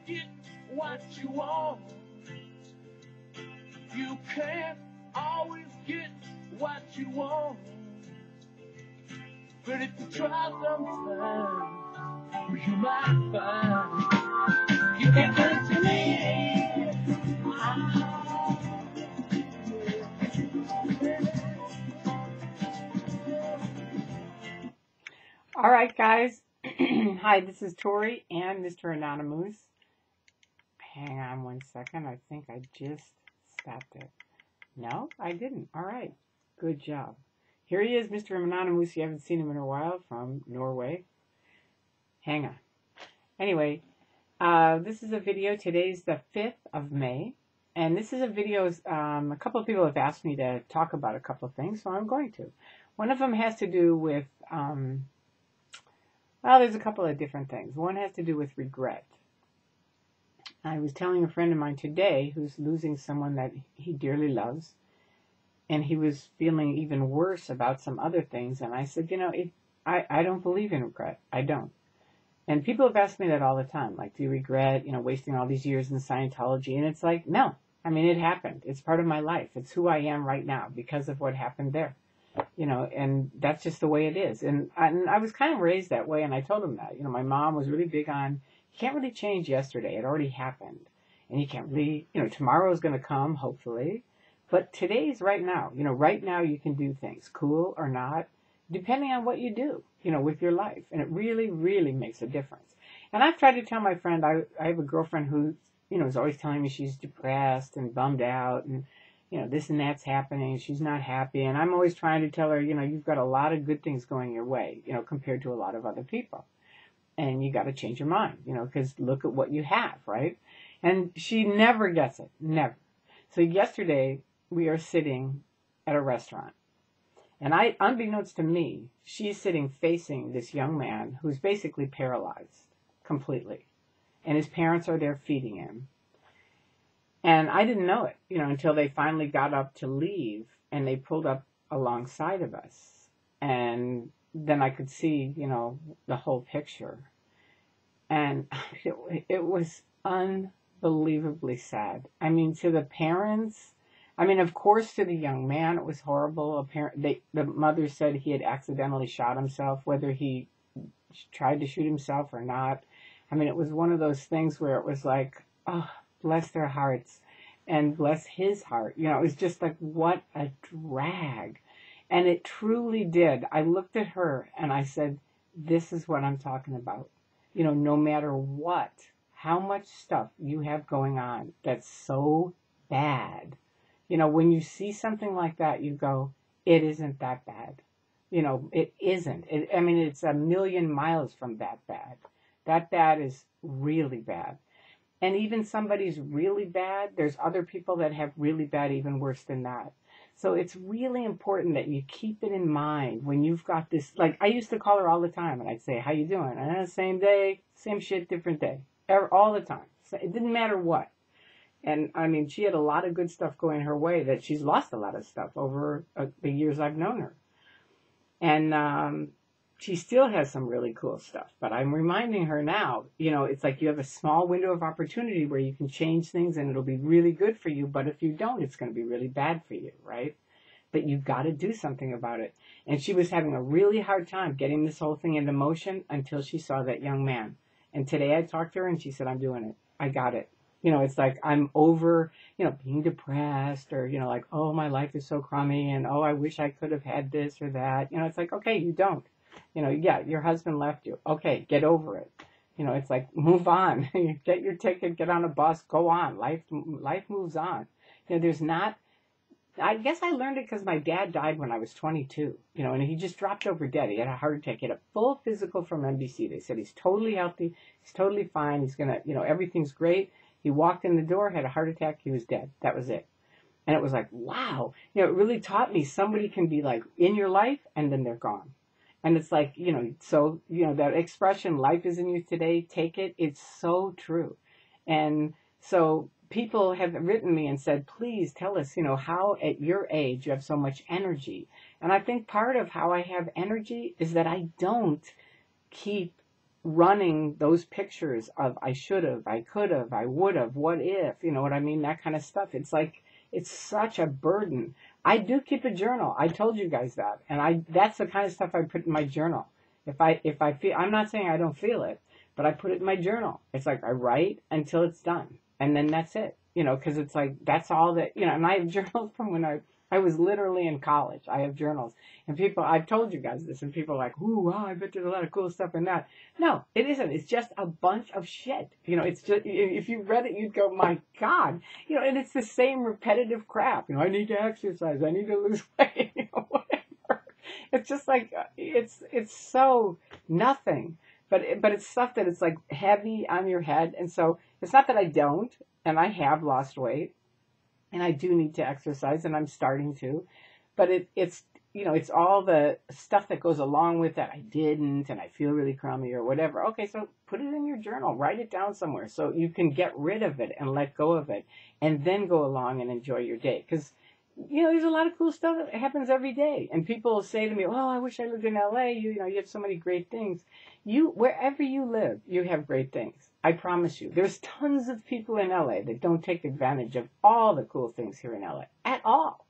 get what you want. You can't always get what you want. But if you try sometime, you might find you can get it to me. All right, guys. Hi, this is Tori and Mr. Anonymous. Hang on one second. I think I just stopped it. No, I didn't. All right. Good job. Here he is, Mr. Anonymous. You haven't seen him in a while, from Norway. Hang on. Anyway, this is a video. Today's the 5th of May. And this is a video, a couple of people have asked me to talk about a couple of things, so I'm going to. One of them has to do with, well, there's a couple of different things. One has to do with regret. I was telling a friend of mine today who's losing someone that he dearly loves, and he was feeling even worse about some other things. And I said, you know, I don't believe in regret. I don't. And people have asked me that all the time. Like, do you regret, you know, wasting all these years in Scientology? And it's like, no. I mean, it happened. It's part of my life. It's who I am right now because of what happened there. You know, and that's just the way it is. And I was kind of raised that way, and I told him that. You know, my mom was really big on, you can't really change yesterday. It already happened. And you can't really, you know, tomorrow's going to come, hopefully. But today's right now. You know, right now you can do things, cool or not, depending on what you do, you know, with your life. And it really, really makes a difference. And I've tried to tell my friend, I have a girlfriend who, you know, is always telling me she's depressed and bummed out and, you know, this and that's happening. She's not happy. And I'm always trying to tell her, you know, you've got a lot of good things going your way, you know, compared to a lot of other people. And you got to change your mind, you know, because look at what you have, right? And she never gets it. Never. So yesterday we are sitting at a restaurant. And unbeknownst to me, she's sitting facing this young man who's basically paralyzed completely. And his parents are there feeding him. And I didn't know it, you know, until they finally got up to leave and they pulled up alongside of us. And then I could see, you know, the whole picture. And it was unbelievably sad. I mean, to the parents, I mean, of course, to the young man, it was horrible. The mother said he had accidentally shot himself, whether he tried to shoot himself or not. I mean, it was one of those things where it was like, oh, bless their hearts and bless his heart. You know, it was just like, what a drag. And it truly did. I looked at her and I said, this is what I'm talking about. You know, no matter what, how much stuff you have going on that's so bad. You know, when you see something like that, you go, it isn't that bad. You know, it isn't. I mean, it's a million miles from that bad. That bad is really bad. And even somebody's really bad, there's other people that have really bad, even worse than that. So it's really important that you keep it in mind when you've got this. Like, I used to call her all the time, and I'd say, how you doing? And same day, same shit, different day. All the time. So it didn't matter what. And, I mean, she had a lot of good stuff going her way, that she's lost a lot of stuff over the years I've known her. And she still has some really cool stuff. But I'm reminding her now, you know, it's like you have a small window of opportunity where you can change things and it'll be really good for you. But if you don't, it's going to be really bad for you, right? But you've got to do something about it. And she was having a really hard time getting this whole thing into motion until she saw that young man. And today I talked to her and she said, I'm doing it. I got it. You know, it's like I'm over, you know, being depressed or, you know, like, oh, my life is so crummy and, oh, I wish I could have had this or that. You know, it's like, okay, you don't. You know, yeah, your husband left you. Okay, get over it. You know, it's like, move on. Get your ticket, get on a bus, go on. Life moves on. You know, there's not, I guess I learned it because my dad died when I was 22, you know, and he just dropped over dead. He had a heart attack. He had a full physical from NBC. They said he's totally healthy. He's totally fine. He's going to, you know, everything's great. He walked in the door, had a heart attack. He was dead. That was it. And it was like, wow. You know, it really taught me somebody can be like in your life and then they're gone. And it's like, you know, so, you know, that expression, life is in you today, take it. It's so true. And so people have written me and said, please tell us, you know, how at your age you have so much energy. And I think part of how I have energy is that I don't keep running those pictures of I should have, I could have, I would have, what if, you know what I mean? That kind of stuff. It's like, it's such a burden. I do keep a journal. I told you guys that. And that's the kind of stuff I put in my journal. If I feel, I'm not saying I don't feel it, but I put it in my journal. It's like I write until it's done. And then that's it, you know, because it's like, that's all that, you know, and I have journals from when I was literally in college. I have journals. And people, I've told you guys this, and people are like, ooh, wow, I bet there's a lot of cool stuff in that. No, it isn't. It's just a bunch of shit. You know, it's just, if you read it, you'd go, my God. You know, and it's the same repetitive crap. You know, I need to exercise. I need to lose weight. You know, whatever. It's just like, it's so nothing. But it's stuff that it's like heavy on your head. And so it's not that I don't, and I have lost weight, and I do need to exercise, and I'm starting to. But it's, you know, it's all the stuff that goes along with that. I didn't, and I feel really crummy or whatever. Okay, so put it in your journal. Write it down somewhere so you can get rid of it and let go of it, and then go along and enjoy your day. Because, you know, there's a lot of cool stuff that happens every day. And people say to me, oh, I wish I lived in LA. You know, you have so many great things. Wherever you live, you have great things. I promise you. There's tons of people in LA that don't take advantage of all the cool things here in LA at all.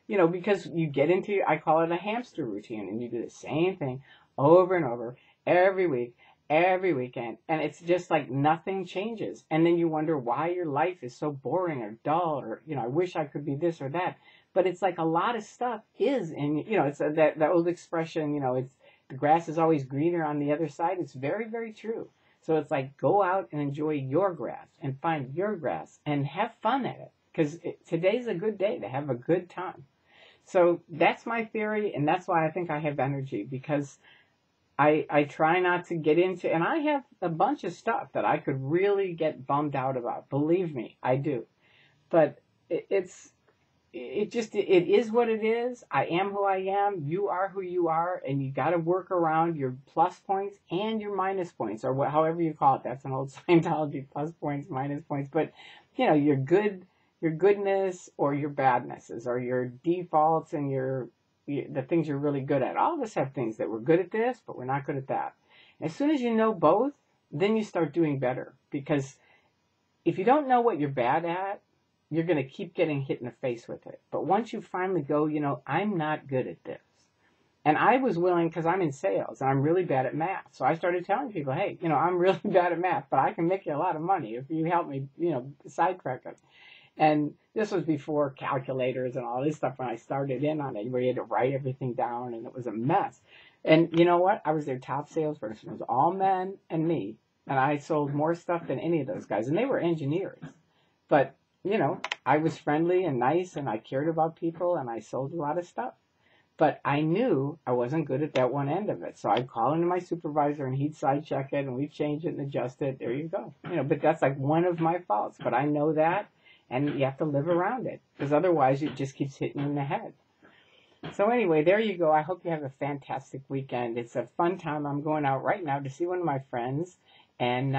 You know, because you get into, I call it a hamster routine, and you do the same thing over and over every week, every weekend, and it's just like nothing changes. And then you wonder why your life is so boring or dull, or, you know, I wish I could be this or that. But it's like a lot of stuff is in, you know, it's that old expression, you know, it's the grass is always greener on the other side. It's very, very true. So it's like, go out and enjoy your grass and find your grass and have fun at it, because today's a good day to have a good time. So that's my theory, and that's why I think I have energy, because I try not to get into, and I have a bunch of stuff that I could really get bummed out about. Believe me, I do. But it is what it is. I am who I am. You are who you are, and you got to work around your plus points and your minus points, or however you call it. That's an old Scientology, plus points, minus points. But, you know, your goodness or your badnesses, or your defaults and the things you're really good at. All of us have things that we're good at this, but we're not good at that. As soon as you know both, then you start doing better. Because if you don't know what you're bad at, you're going to keep getting hit in the face with it. But once you finally go, you know, I'm not good at this. And I was willing, because I'm in sales and I'm really bad at math. So I started telling people, hey, you know, I'm really bad at math, but I can make you a lot of money if you help me, you know, sidetrack it. And this was before calculators and all this stuff when I started in on it, where you had to write everything down, and it was a mess. And you know what? I was their top salesperson. It was all men and me. And I sold more stuff than any of those guys. And they were engineers. But, you know, I was friendly and nice, and I cared about people, and I sold a lot of stuff. But I knew I wasn't good at that one end of it. So I'd call into my supervisor, and he'd side check it, and we'd change it and adjust it. There you go. You know, but that's like one of my faults. But I know that. And you have to live around it, because otherwise it just keeps hitting you in the head. So anyway, there you go. I hope you have a fantastic weekend. It's a fun time. I'm going out right now to see one of my friends. And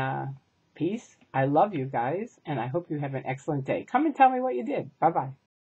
peace. I love you guys, and I hope you have an excellent day. Come and tell me what you did. Bye-bye.